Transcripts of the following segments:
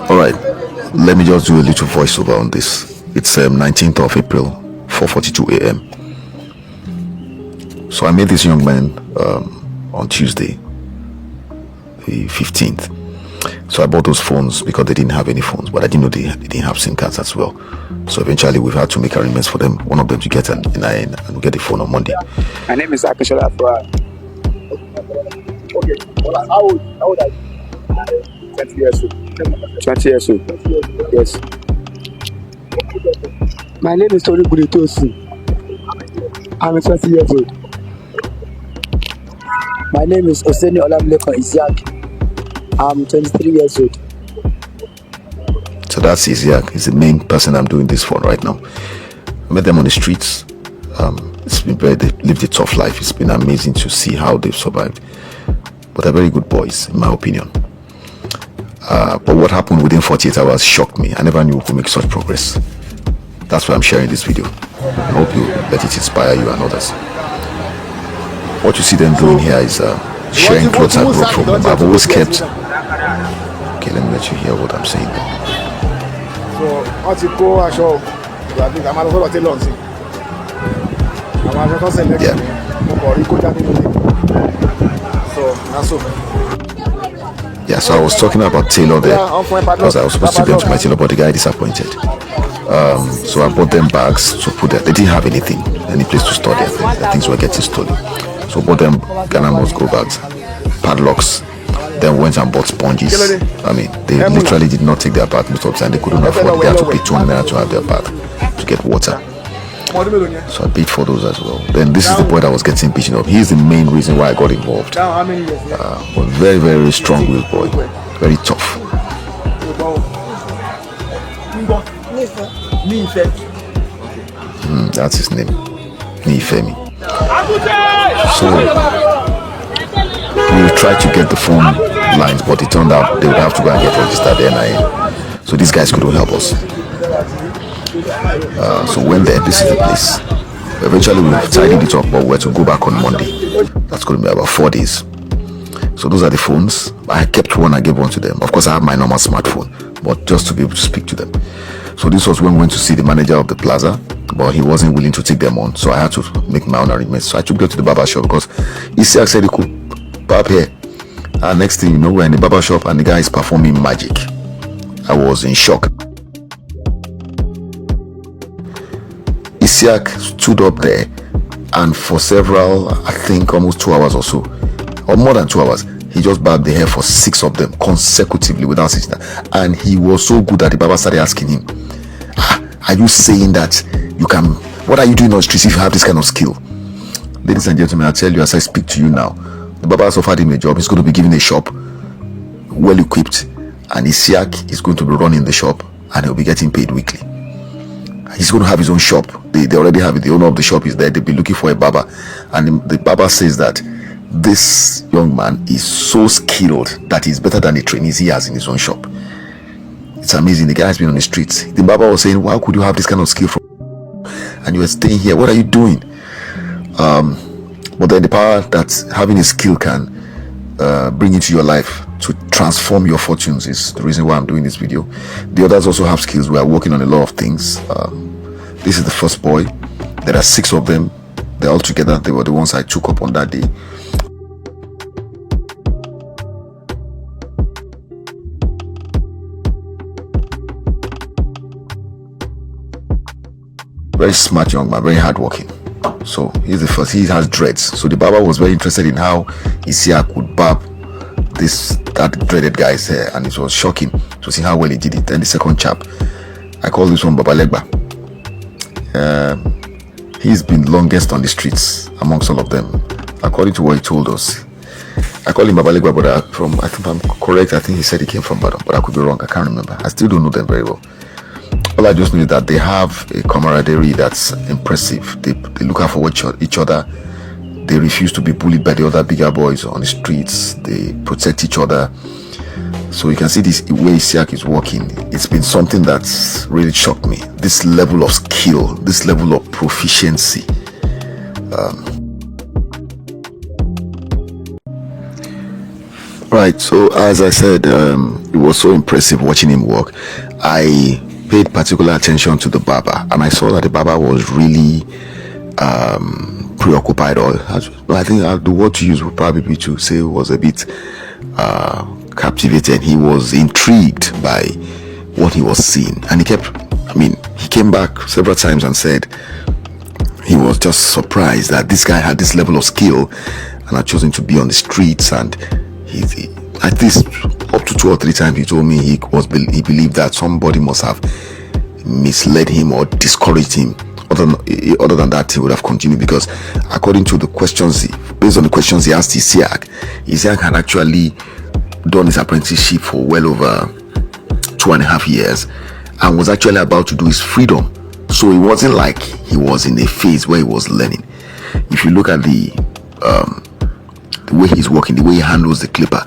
Alright, let me just do a little voiceover on this. It's 19th of April, 4:42 a.m. So I met this young man on Tuesday, the 15th. So I bought those phones because they didn't have any phones, but I didn't know they didn't have SIM cards as well. So eventually we've had to make arrangements for them, one of them to get an NIN and we'll get the phone on Monday. My name is Isiaq. Okay, how old are you? 20 years old. 20 years old. Yes. My name is Tony Buditosi. I'm 20 years old. My name is Oseni Olamleko Isiaq. I'm 23 years old. So that's Isiaq. He's the main person I'm doing this for right now. I met them on the streets. It's been they lived a tough life. It's been amazing to see how they've survived. But they're very good boys, in my opinion. But what happened within 48 hours shocked me. I never knew we could make such progress. That's why I'm sharing this video. I hope you let it inspire you and others. What you see them doing here is sharing clothes I brought from them. I've always kept... Okay, let me let you hear what I'm saying. So, yeah, so I was talking about Taylor there because I was supposed to be to my Taylor, but the guy disappointed. So I bought them bags to put there. They didn't have anything, any place to store their things. Their things were getting stolen. So I bought them Ghana must go bags, padlocks. Then went and bought sponges. I mean, they literally did not take their bath most of the time. They couldn't afford it. They had to pay 200 naira to have their bath to get water. So I paid for those as well. Then this is the boy that was getting beaten up. He's the main reason why I got involved. But very, very strong-willed boy. Very tough. That's his name. Nifemi. So we tried to get the phone lines, but it turned out they would have to go and get registered NIN. So these guys couldn't help us. So when there, this is the place. Eventually we tidied it up, but we're to go back on Monday. That's going to be about 4 days. So those are the phones. I kept one, I gave one to them. Of course I have my normal smartphone, but just to be able to speak to them. So this was when we went to see the manager of the plaza, but he wasn't willing to take them on. So I had to make my own arrangements. So I took them to the barber shop because Isiaq said he could barb hair. And next thing you know, we're in the barber shop and the guy is performing magic. I was in shock. Isiaq stood up there and for several, I think almost 2 hours or so, or more than 2 hours, he just barbed the hair for 6 of them consecutively without sitting down. And he was so good that the barber started asking him, are you saying that you can, what are you doing on the streets if you have this kind of skill? Ladies and gentlemen, I tell you as I speak to you now, the barber has offered him a job. He's going to be given a shop, well equipped, and Isiaq is going to be running the shop and he'll be getting paid weekly. He's going to have his own shop. They already have it. The owner of the shop is there. They'll be looking for a barber. And the barber says that this young man is so skilled that he's better than the trainees he has in his own shop. It's amazing. The guy has been on the streets. The barber was saying, how could you have this kind of skill from and you are staying here? What are you doing? But then the power that having a skill can bring into your life to transform your fortunes is the reason why I'm doing this video. The others also have skills. We are working on a lot of things. This is the first boy. There are 6 of them. They're all together. They were the ones I took up on that day. Very smart young man, very hardworking. So he's the first. He has dreads. So the barber was very interested in how Isiaq could barb that dreaded guy's hair, and it was shocking to see how well he did it. Then the second chap, I call this one Baba Legba. He's been longest on the streets amongst all of them, according to what he told us. I call him Baba Legba, but I think I'm correct. I think he said he came from Badon, but I could be wrong. I can't remember. I still don't know them very well. All I just know is that they have a camaraderie that's impressive. They look out for each other. They refuse to be bullied by the other bigger boys on the streets. They protect each other. So you can see this way Isiaq is working. It's been something that's really shocked me. This level of skill, this level of proficiency. Right, so as I said, was so impressive watching him work. I paid particular attention to the barber, and I saw that the barber was really preoccupied, or I think the word to use would probably be to say was a bit captivated. He was intrigued by what he was seeing, and he came back several times and said he was just surprised that this guy had this level of skill and had chosen to be on the streets. And he at least up to 2 or 3 times he told me he believed that somebody must have misled him or discouraged him. Other than that, he would have continued, because according to the questions, based on the questions he asked Isiaq had actually done his apprenticeship for well over 2.5 years and was actually about to do his freedom. So it wasn't like he was in a phase where he was learning. If you look at the way he's working, the way he handles the clipper,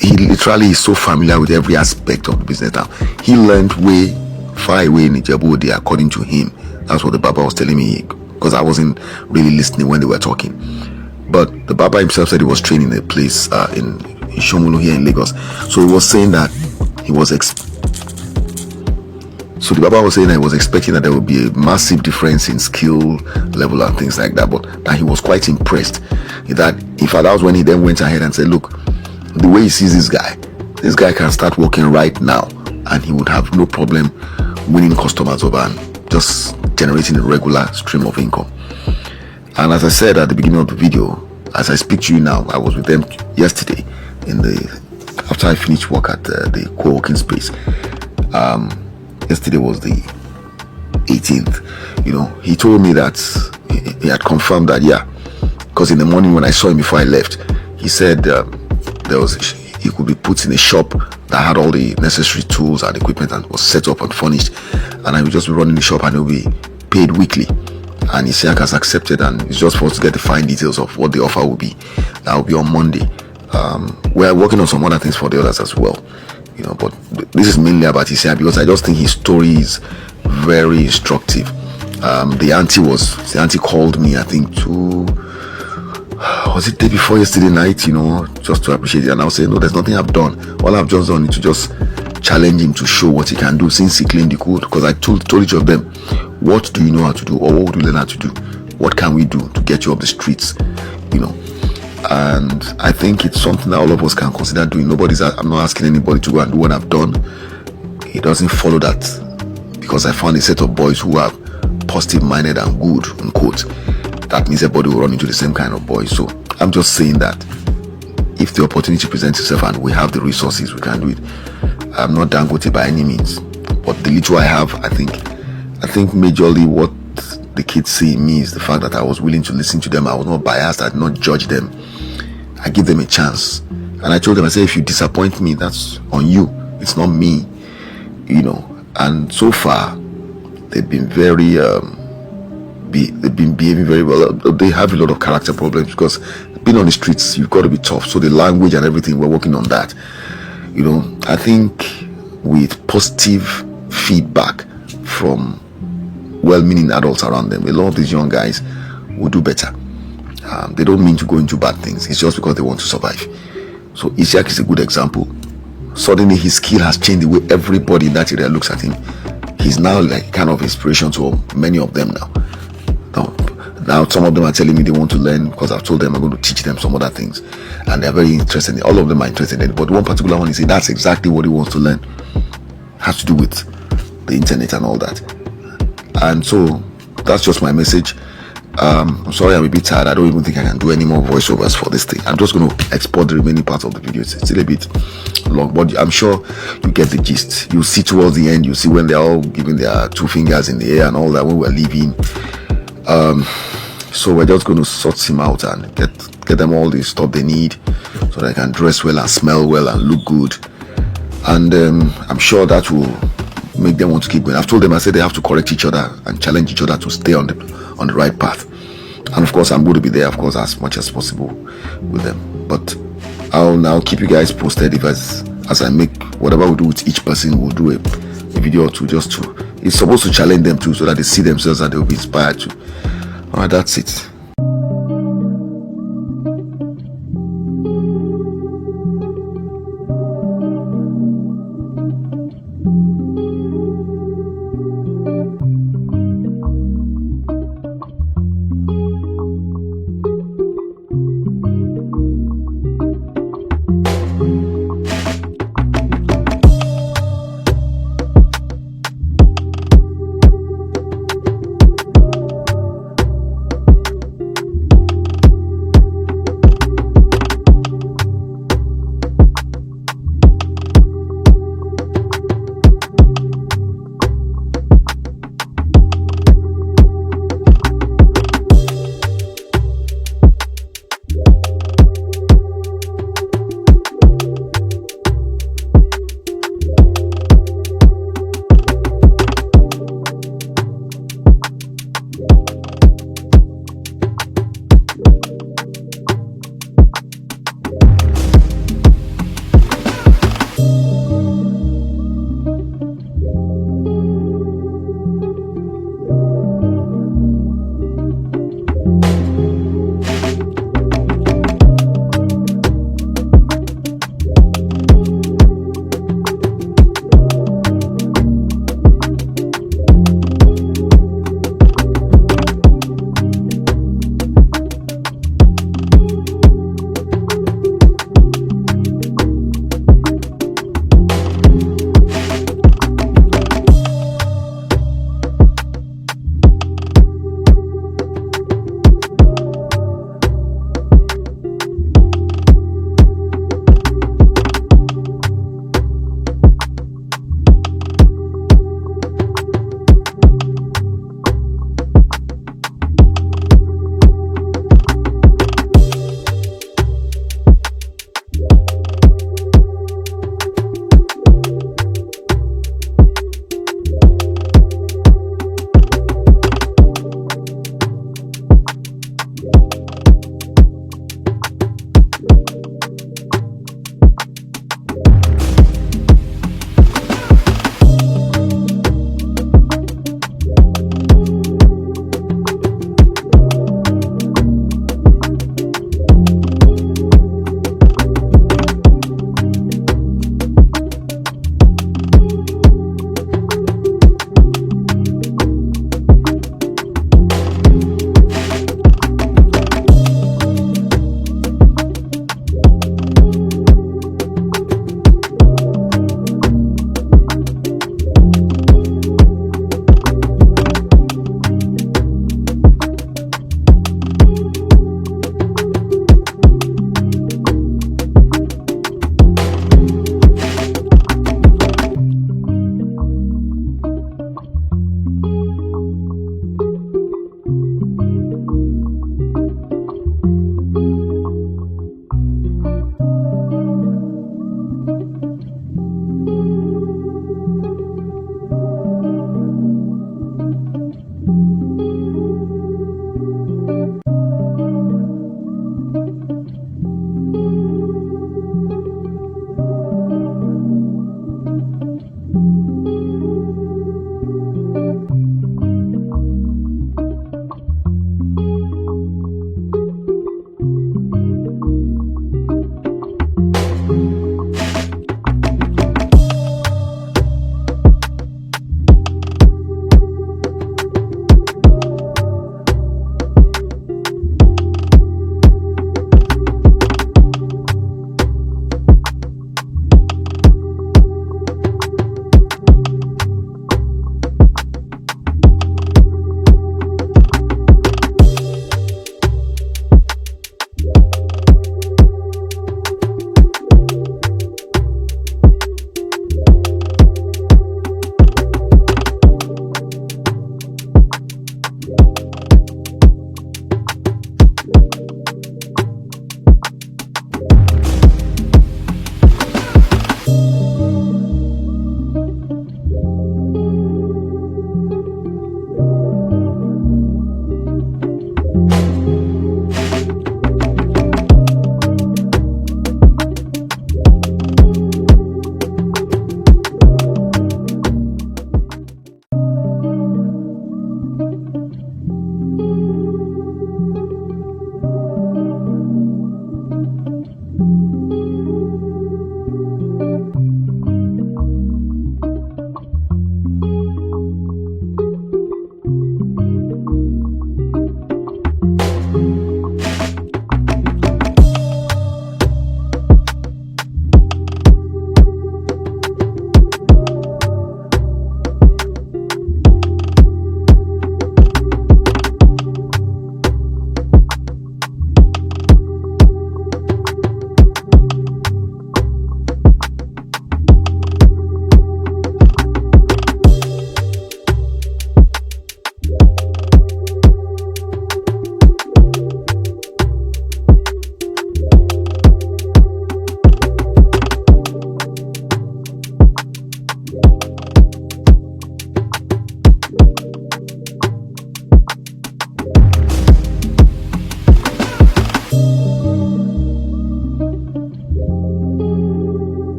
he literally is so familiar with every aspect of the business now. He learned way far away in Ijebu, according to him. That's what the barber was telling me, because I wasn't really listening when they were talking. But the barber himself said he was training in a place in Shomolu here in Lagos. So he was saying that he was So the barber was saying that he was expecting that there would be a massive difference in skill level and things like that, but that he was quite impressed. That in fact, that was when he then went ahead and said, look, the way he sees this guy can start working right now and he would have no problem winning customers over and just generating a regular stream of income. And as I said at the beginning of the video, as I speak to you now, I was with them yesterday after I finished work at the co-working space. Yesterday was the 18th. He told me that he had confirmed that, because in the morning when I saw him before I left, he said he could be put in a shop that had all the necessary tools and equipment and was set up and furnished, and I would just be running the shop and he'll be paid weekly. And Isiaq has accepted, and it's just for us to get the fine details of what the offer will be. That will be on Monday. We're working on some other things for the others as well, but this is mainly about Isiaq, because I just think his story is very instructive. The auntie called me, I think was it day before yesterday night, just to appreciate it. And I'll say, no, there's nothing I've done. All I've just done is to just challenge him to show what he can do since he claimed he could. Because I told each of them, what do you know how to do, or what would you learn how to do? What can we do to get you up the streets? And I think it's something that all of us can consider doing. I'm not asking anybody to go and do what I've done. It doesn't follow that because I found a set of boys who are positive minded and good, unquote. That means everybody will run into the same kind of boys. So I'm just saying that if the opportunity presents itself and we have the resources, we can do it. I'm not Dangote by any means, but the little I have, I think majorly what the kids see in me is the fact that I was willing to listen to them. I was not biased. I did not judge them. I give them a chance. And I told them, I said, if you disappoint me, that's on you. It's not me. And so far, they've been behaving very well. They have a lot of character problems because being on the streets, you've got to be tough. So the language and everything, we're working on that. I think with positive feedback from well-meaning adults around them, a lot of these young guys will do better. They don't mean to go into bad things. It's just because they want to survive. So Isiaq is a good example. Suddenly his skill has changed the way everybody in that area looks at him. He's now like kind of inspiration to many of them now. Now some of them are telling me they want to learn because I've told them I'm going to teach them some other things, and they're very interested. All of them are interested in it, but one particular one is saying that's exactly what he wants to learn. Has to do with the internet and all that. And so that's just my message. I'm sorry I'm a bit tired. I don't even think I can do any more voiceovers for this thing. I'm just going to export the remaining parts of the video. It's still a bit long, but I'm sure you get the gist. You'll see towards the end, you'll see when they're all giving their 2 fingers in the air and all that when we're leaving. So we're just going to sort him out and get them all the stuff they need so they can dress well and smell well and look good. And I'm sure that will make them want to keep going. I've told them, I said they have to correct each other and challenge each other to stay on the right path. And of course I'm going to be there, of course, as much as possible with them. But I'll now keep you guys posted if as I make whatever we do with each person, we'll do a video or two it's supposed to challenge them too, so that they see themselves and they'll be inspired to. Alright, that's it.